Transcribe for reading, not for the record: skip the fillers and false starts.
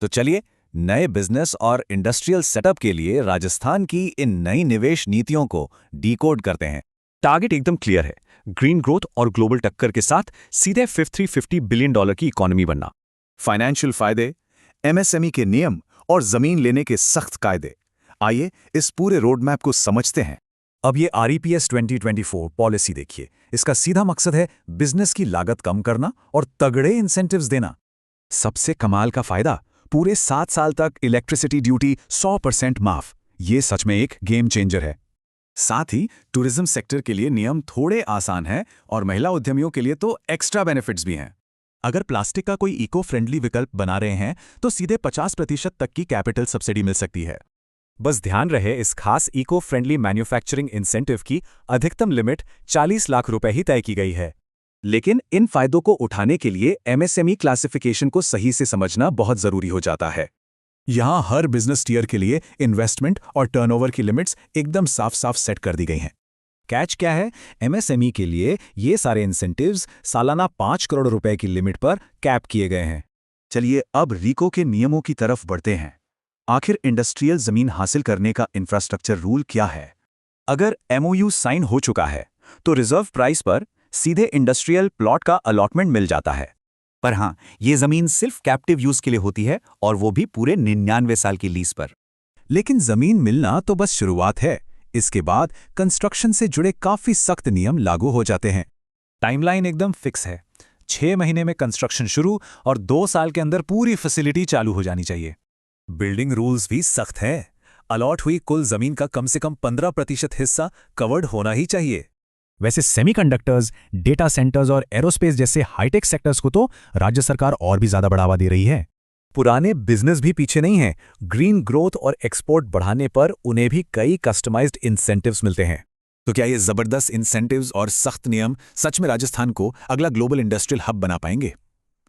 तो चलिए नए बिजनेस और इंडस्ट्रियल सेटअप के लिए राजस्थान की इन नई निवेश नीतियों को डीकोड करते हैं। टारगेट एकदम क्लियर है, ग्रीन ग्रोथ और ग्लोबल टक्कर के साथ सीधे $350 बिलियन की इकोनॉमी बनना। फाइनेंशियल फायदे, एमएसएमई के नियम और जमीन लेने के सख्त कायदे। आइए इस पूरे रोड मैप को समझते हैं। अब ये REPS 2024 पॉलिसी देखिए। इसका सीधा मकसद है बिजनेस की लागत कम करना और तगड़े इंसेंटिव्स देना। सबसे कमाल का फायदा, पूरे 7 साल तक इलेक्ट्रिसिटी ड्यूटी 100% माफ। ये सच में एक गेम चेंजर है। साथ ही टूरिज्म सेक्टर के लिए नियम थोड़े आसान हैं और महिला उद्यमियों के लिए तो एक्स्ट्रा बेनिफिट्स भी हैं। अगर प्लास्टिक का कोई इको फ्रेंडली विकल्प बना रहे हैं तो सीधे 50% तक की कैपिटल सब्सिडी मिल सकती है। बस ध्यान रहे, इस खास इको फ्रेंडली मैन्युफैक्चरिंग इंसेंटिव की अधिकतम लिमिट 40 लाख रुपए ही तय की गई है। लेकिन इन फायदों को उठाने के लिए MSME क्लासिफिकेशन को सही से समझना बहुत जरूरी हो जाता है। यहाँ हर बिजनेस टियर के लिए इन्वेस्टमेंट और टर्नओवर की लिमिट्स एकदम साफ साफ सेट कर दी गई हैं। कैच क्या है? MSME के लिए ये सारे इंसेंटिव्स सालाना 5 करोड़ रुपए की लिमिट पर कैप किए गए हैं। चलिए अब रीको के नियमों की तरफ बढ़ते हैं। आखिर इंडस्ट्रियल जमीन हासिल करने का इंफ्रास्ट्रक्चर रूल क्या है? अगर MOU साइन हो चुका है तो रिजर्व प्राइस पर सीधे इंडस्ट्रियल प्लॉट का अलॉटमेंट मिल जाता है। पर हाँ, ये जमीन सिर्फ कैप्टिव यूज के लिए होती है और वो भी पूरे 99 साल की लीज पर। लेकिन जमीन मिलना तो बस शुरुआत है। इसके बाद कंस्ट्रक्शन से जुड़े काफी सख्त नियम लागू हो जाते हैं। टाइमलाइन एकदम फिक्स है। 6 महीने में कंस्ट्रक्शन शुरू और 2 साल के अंदर पूरी फैसिलिटी चालू हो जानी चाहिए। बिल्डिंग रूल्स भी सख्त हैं। अलॉट हुई कुल जमीन का कम से कम 15% हिस्सा कवर्ड होना ही चाहिए। वैसे सेमीकंडक्टर्स, डेटा सेंटर्स और एरोस्पेस जैसे हाईटेक सेक्टर्स को तो राज्य सरकार और भी ज्यादा बढ़ावा दे रही है। पुराने बिजनेस भी पीछे नहीं हैं। ग्रीन ग्रोथ और एक्सपोर्ट बढ़ाने पर उन्हें भी कई कस्टमाइज्ड इंसेंटिव्स मिलते हैं। तो क्या ये जबरदस्त इंसेंटिव्स और सख्त नियम सच में राजस्थान को अगला ग्लोबल इंडस्ट्रियल हब बना पाएंगे?